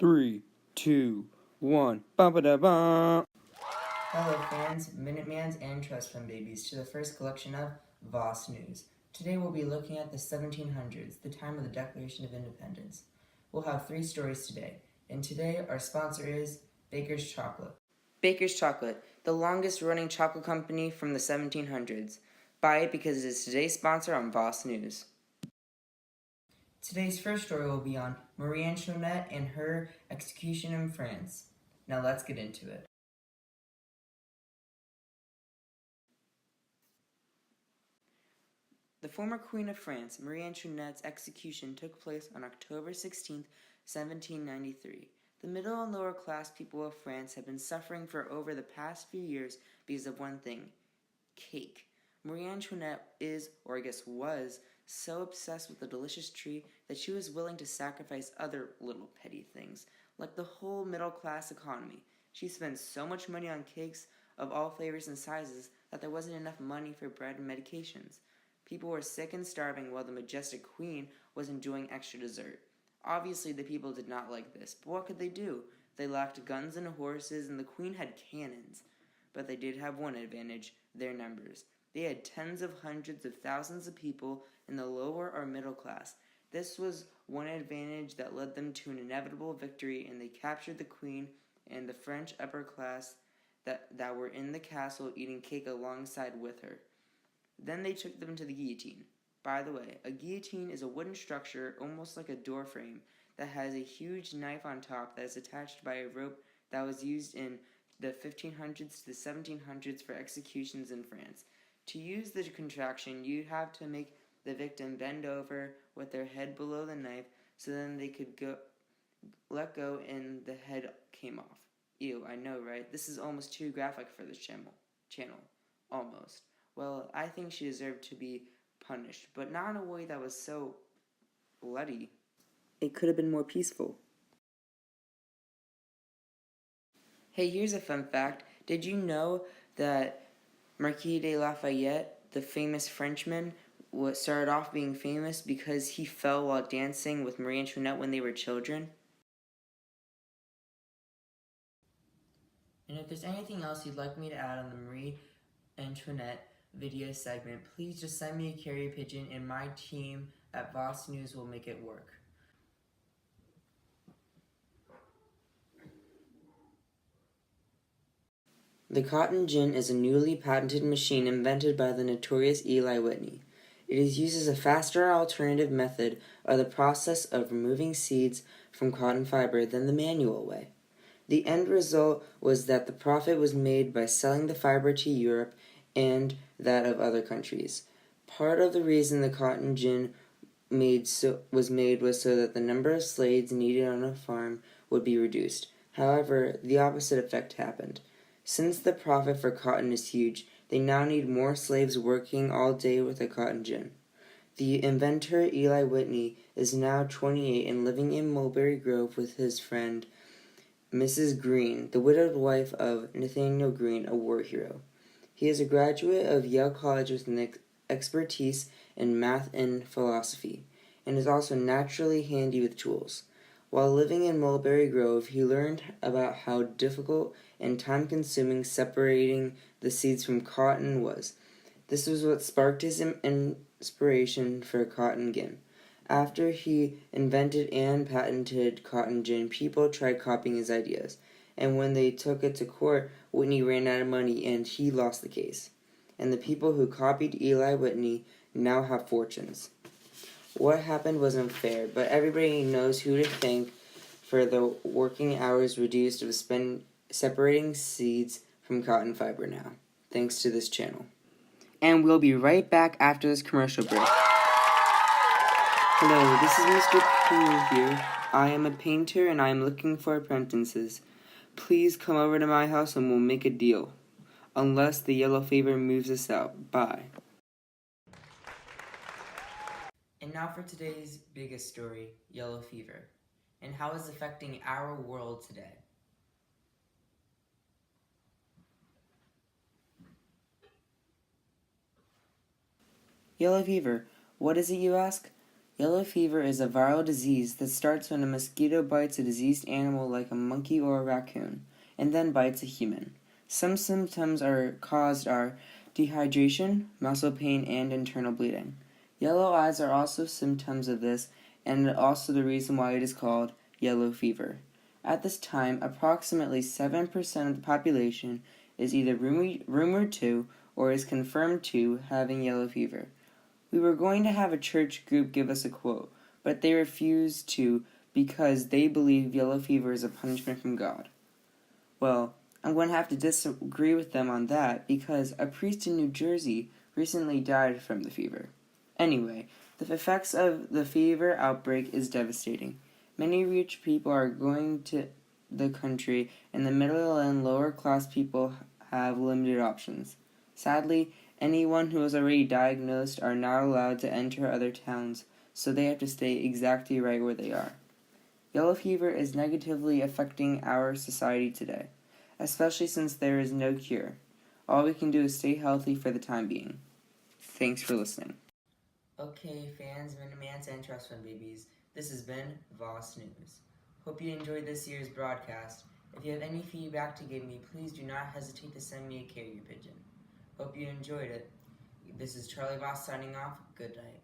3, 2, 1. Ba-ba-da-ba. Hello fans, Minutemans and Trust Fund babies to the first collection of Voss News. Today we'll be looking at the 1700s, the time of the Declaration of Independence. We'll have 3 stories today, and today our sponsor is Baker's Chocolate. Baker's Chocolate, the longest running chocolate company from the 1700s. Buy it because it is today's sponsor on Voss News. Today's first story will be on Marie Antoinette and her execution in France. Now let's get into it. The former Queen of France, Marie Antoinette's execution took place on October 16, 1793. The middle and lower class people of France had been suffering for over the past few years because of one thing: cake. Marie Antoinette is, or I guess was, so obsessed with the delicious treat that she was willing to sacrifice other little petty things, like the whole middle class economy. She spent so much money on cakes of all flavors and sizes that there wasn't enough money for bread and medications. People were sick and starving while the majestic queen was enjoying extra dessert. Obviously, the people did not like this, but what could they do? They lacked guns and horses, and the queen had cannons. But they did have one advantage: their numbers. They had tens of hundreds of thousands of people in the lower or middle class. This was one advantage that led them to an inevitable victory, and they captured the queen and the French upper class that were in the castle eating cake alongside with her. Then they took them to the guillotine. By the way, a guillotine is a wooden structure, almost like a door frame, that has a huge knife on top that is attached by a rope that was used in the 1500s to the 1700s for executions in France. To use the contraction, you'd have to make the victim bend over with their head below the knife so then they could let go and the head came off. Ew, I know, right? This is almost too graphic for this channel. Almost. Well, I think she deserved to be punished, but not in a way that was so bloody. It could have been more peaceful. Hey, here's a fun fact. Did you know that Marquis de Lafayette, the famous Frenchman, started off being famous because he fell while dancing with Marie Antoinette when they were children? And if there's anything else you'd like me to add on the Marie Antoinette video segment, please just send me a carrier pigeon and my team at Voss News will make it work. The cotton gin is a newly patented machine invented by the notorious Eli Whitney. It is used as a faster alternative method of the process of removing seeds from cotton fiber than the manual way. The end result was that the profit was made by selling the fiber to Europe and that of other countries. Part of the reason the cotton gin was made was so that the number of slaves needed on a farm would be reduced. However, the opposite effect happened. Since the profit for cotton is huge, they now need more slaves working all day with the cotton gin. The inventor, Eli Whitney, is now 28 and living in Mulberry Grove with his friend, Mrs. Green, the widowed wife of Nathaniel Greene, a war hero. He is a graduate of Yale College with an expertise in math and philosophy, and is also naturally handy with tools. While living in Mulberry Grove, he learned about how difficult and time-consuming separating the seeds from cotton was. This was what sparked his inspiration for cotton gin. After he invented and patented cotton gin, people tried copying his ideas, and when they took it to court, Whitney ran out of money and he lost the case. And the people who copied Eli Whitney now have fortunes. What happened was unfair, but everybody knows who to thank for the working hours reduced of separating seeds from cotton fiber now, thanks to this channel. And we'll be right back after this commercial break. Hello, this is Mr. Poole here. I am a painter and I am looking for apprentices. Please come over to my house and we'll make a deal. Unless the yellow fever moves us out. Bye. And now for today's biggest story, yellow fever, and how it's affecting our world today. Yellow fever, what is it, you ask? Yellow fever is a viral disease that starts when a mosquito bites a diseased animal like a monkey or a raccoon, and then bites a human. Some symptoms caused are dehydration, muscle pain, and internal bleeding. Yellow eyes are also symptoms of this, and also the reason why it is called yellow fever. At this time, approximately 7% of the population is either rumored to or is confirmed to having yellow fever. We were going to have a church group give us a quote, but they refused to because they believe yellow fever is a punishment from God. Well, I'm going to have to disagree with them on that because a priest in New Jersey recently died from the fever. Anyway, the effects of the fever outbreak is devastating. Many rich people are going to the country, and the middle and lower class people have limited options. Sadly, anyone who is already diagnosed are not allowed to enter other towns, so they have to stay exactly right where they are. Yellow fever is negatively affecting our society today, especially since there is no cure. All we can do is stay healthy for the time being. Thanks for listening. Okay, fans, Minimans, and Trust Fund Babies, this has been Voss News. Hope you enjoyed this year's broadcast. If you have any feedback to give me, please do not hesitate to send me a carrier pigeon. Hope you enjoyed it. This is Charlie Voss signing off. Good night.